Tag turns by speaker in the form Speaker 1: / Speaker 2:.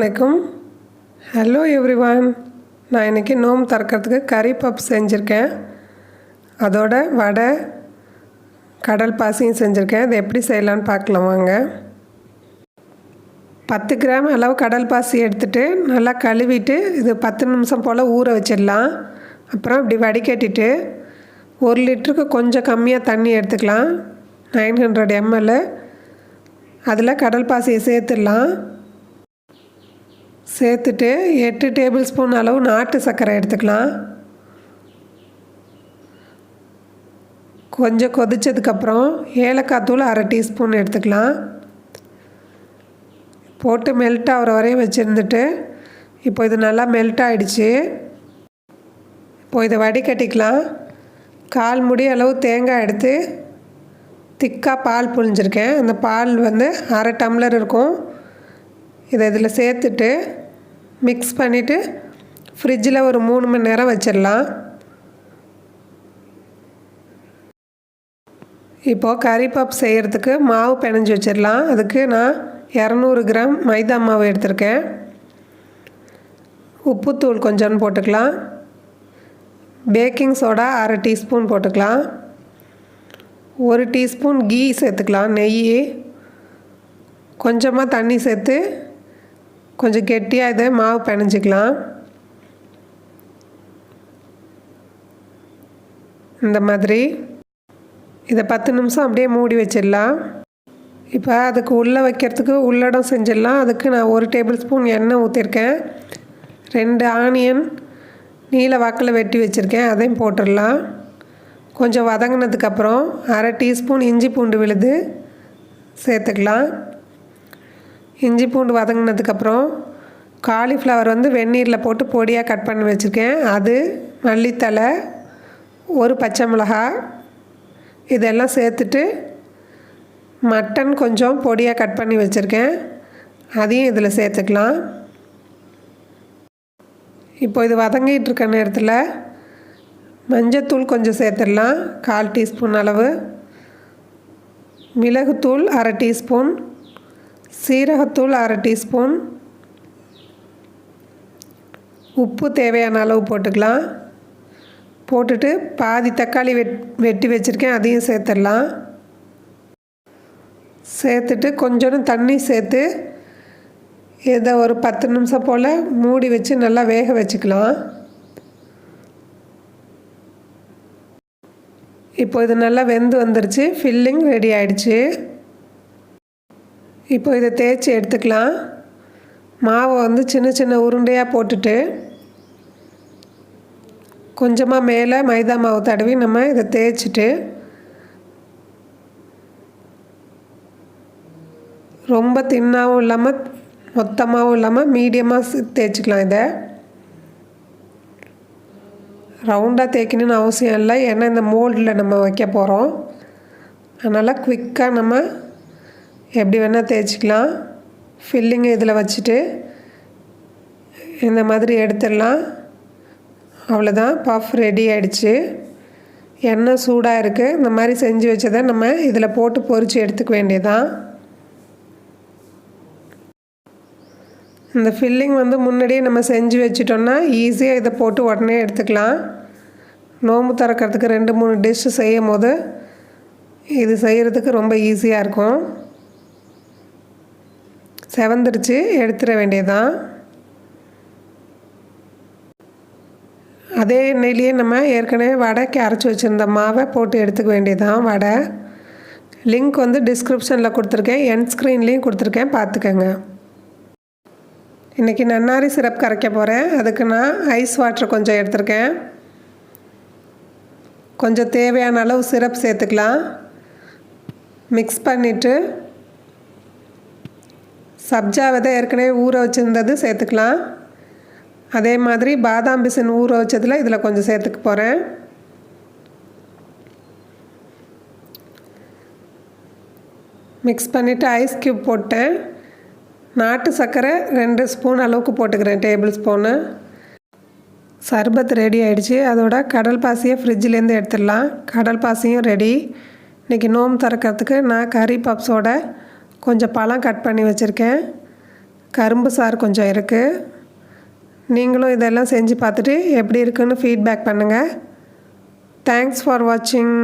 Speaker 1: அஸ்ஸலாமுஅலைக்கும். Hello everyone. நான் இன்றைக்கி நோம்பு திறக்கிறதுக்கு கறி பப் செஞ்சுருக்கேன். அதோட வடை கடல் பாசியும் செஞ்சுருக்கேன். இது எப்படி செய்யலான்னு பார்க்கலாம் வாங்க. 10 கிராம் அளவு கடல் பாசி எடுத்துகிட்டு நல்லா கழுவிட்டு இது 10 நிமிஷம் போல் ஊற வச்சிடலாம். அப்புறம் இப்படி வடிகட்டிட்டு 1 லிட்டருக்கு கொஞ்சம் கம்மியாக தண்ணி எடுத்துக்கலாம். 900 ml. அதில் கடல் பாசியை சேர்த்துடலாம். சேர்த்துட்டு 8 டேபிள் ஸ்பூன் அளவு நாட்டு சர்க்கரை எடுத்துக்கலாம். கொஞ்சம் கொதித்ததுக்கப்புறம் ஏலக்காய் தூள் 1/2 டீஸ்பூன் எடுத்துக்கலாம். போட்டு மெல்ட் ஆகிற வரையும் வச்சுருந்துட்டு இப்போ இது நல்லா மெல்ட் ஆகிடுச்சு. இப்போ இதை வடிகட்டிக்கலாம். 1/4 முடி அளவு தேங்காய் எடுத்து திக்காக பால் புழிஞ்சிருக்கேன். அந்த பால் 1/2 டம்ளர் இருக்கும். இதை இதில் சேர்த்துட்டு மிக்ஸ் பண்ணிவிட்டு ஃப்ரிட்ஜில் ஒரு 3 மணி நேரம் வச்சிடலாம். இப்போது கறி பப் செய்கிறதுக்கு மாவு பிணைஞ்சி வச்சிடலாம். அதுக்கு நான் 200 கிராம் மைதா மாவு எடுத்திருக்கேன். உப்புத்தூள் கொஞ்சம் போட்டுக்கலாம். பேக்கிங் சோடா 1/2 டீஸ்பூன் போட்டுக்கலாம். 1 டீஸ்பூன் கீ சேர்த்துக்கலாம், நெய். கொஞ்சமாக தண்ணி சேர்த்து கொஞ்சம் கெட்டியாக இதை மாவு பிணைஞ்சிக்கலாம். இந்த மாதிரி இதை 10 நிமிஷம் அப்படியே மூடி வச்சிடலாம். இப்போ அதுக்கு உள்ளே வைக்கிறதுக்கு உள்ளடம் செஞ்சிடலாம். அதுக்கு நான் 1 டேபிள் ஸ்பூன் எண்ணெய் ஊற்றிருக்கேன். 2 ஆனியன் நீல வாக்கில் வெட்டி வச்சுருக்கேன், அதையும் போட்டுடலாம். கொஞ்சம் வதங்கினதுக்கப்புறம் 1/2 டீஸ்பூன் இஞ்சி பூண்டு விழுது சேர்த்துக்கலாம். இஞ்சி பூண்டு வதங்கினதுக்கப்புறம் காலிஃப்ளவர் வெந்நீரில் போட்டு பொடியாக கட் பண்ணி வச்சுருக்கேன். அது, மல்லித்தலை, 1 பச்சை மிளகாய் இதெல்லாம் சேர்த்துட்டு மட்டன் கொஞ்சம் பொடியாக கட் பண்ணி வச்சுருக்கேன், அதையும் இதில் சேர்த்துக்கலாம். இப்போ இது வதங்கிட்டு இருக்க நேரத்தில் மஞ்சத்தூள் கொஞ்சம் சேர்த்துடலாம், 1/4 டீஸ்பூன் அளவு. மிளகுத்தூள் 1/2 டீஸ்பூன். சீரகத்தூள் 1/2 டீஸ்பூன். உப்பு தேவையான அளவு போட்டுக்கலாம். போட்டுட்டு பாதி தக்காளி வெட்டி வச்சுருக்கேன், அதையும் சேர்த்துடலாம். சேர்த்துட்டு கொஞ்சம் தண்ணி சேர்த்து இதை ஒரு 10 நிமிஷம் போல் மூடி வச்சு நல்லா வேக வச்சுக்கலாம். இப்போ இது நல்லா வெந்து வந்துருச்சு. ஃபில்லிங் ரெடி ஆகிடுச்சு. இப்போ இதை தேய்ச்சி எடுத்துக்கலாம். மாவை சின்ன சின்ன உருண்டையாக போட்டுட்டு கொஞ்சமாக மேலே மைதா மாவு தடவி நம்ம இதை தேய்ச்சிட்டு ரொம்ப தின்னாகவும் இல்லாமல் மொத்தமாகவும் இல்லாமல் மீடியமாக தேய்ச்சிக்கலாம். இதை ரவுண்டாக தேய்க்கணுன்னு அவசியம் இல்லை, ஏன்னா இந்த மோல்டில் நம்ம வைக்க போகிறோம். அதனால் குவிக்காக நம்ம எப்படி வேணால் தேய்ச்சிக்கலாம். ஃபில்லிங்கை இதில் வச்சுட்டு இந்த மாதிரி எடுத்துடலாம். அவ்வளோதான், பஃப் ரெடி ஆகிடுச்சு. எண்ணெய் சூடாக இருக்குது. இந்த மாதிரி செஞ்சு வச்சதை நம்ம இதில் போட்டு பொரித்து எடுத்துக்க வேண்டியதான். இந்த ஃபில்லிங் முன்னாடியே நம்ம செஞ்சு வச்சிட்டோம்னா ஈஸியாக இதை போட்டு உடனே எடுத்துக்கலாம். நோம்பு திறக்கிறதுக்கு 2-3 டிஷ்ஷு செய்யும் போது இது செய்கிறதுக்கு ரொம்ப ஈஸியாக இருக்கும். செவந்துருச்சு, எடுத்துட வேண்டியதான். அதே எண்ணெயிலேயே நம்ம ஏற்கனவே வடைக்கு அரைச்சி வச்சுருந்த மாவை போட்டு எடுத்துக்க வேண்டியதான். வடை லிங்க் டிஸ்கிரிப்ஷனில் கொடுத்துருக்கேன், என் ஸ்க்ரீன்லேயும் கொடுத்துருக்கேன், பார்த்துக்கோங்க. இன்றைக்கி நன்னாரி சிரப் கரைக்க போகிறேன். அதுக்கு நான் ஐஸ் வாட்டர் கொஞ்சம் எடுத்துருக்கேன். கொஞ்சம் தேவையான அளவு சிரப் சேர்த்துக்கலாம். மிக்ஸ் பண்ணிவிட்டு சப்ஜா விதை ஏற்கனவே ஊற வச்சுருந்தது சேர்த்துக்கலாம். அதே மாதிரி பாதாம் பிசின் ஊற வச்சதில் இதில் கொஞ்சம் சேர்த்துக்க போகிறேன். மிக்ஸ் பண்ணிவிட்டு ஐஸ் க்யூப் போட்டேன். நாட்டு சர்க்கரை 2 ஸ்பூன் அளவுக்கு போட்டுக்கிறேன், டேபிள் ஸ்பூனு. சர்பத் ரெடி ஆகிடுச்சு. அதோட கடல் பாசியை ஃப்ரிட்ஜிலேருந்து எடுத்துடலாம். கடல் பாசியும் ரெடி. இன்றைக்கி நோம்பு திறக்கிறதுக்கு நான் கறி பப்ஸோட கொஞ்சம் பழம் கட் பண்ணி வச்சுருக்கேன். கரும்பு சாறு கொஞ்சம் இருக்குது. நீங்களும் இதெல்லாம் செஞ்சு பார்த்துட்டு எப்படி இருக்குன்னு ஃபீட்பேக் பண்ணுங்கள். தேங்க்ஸ் ஃபார் வாட்சிங்.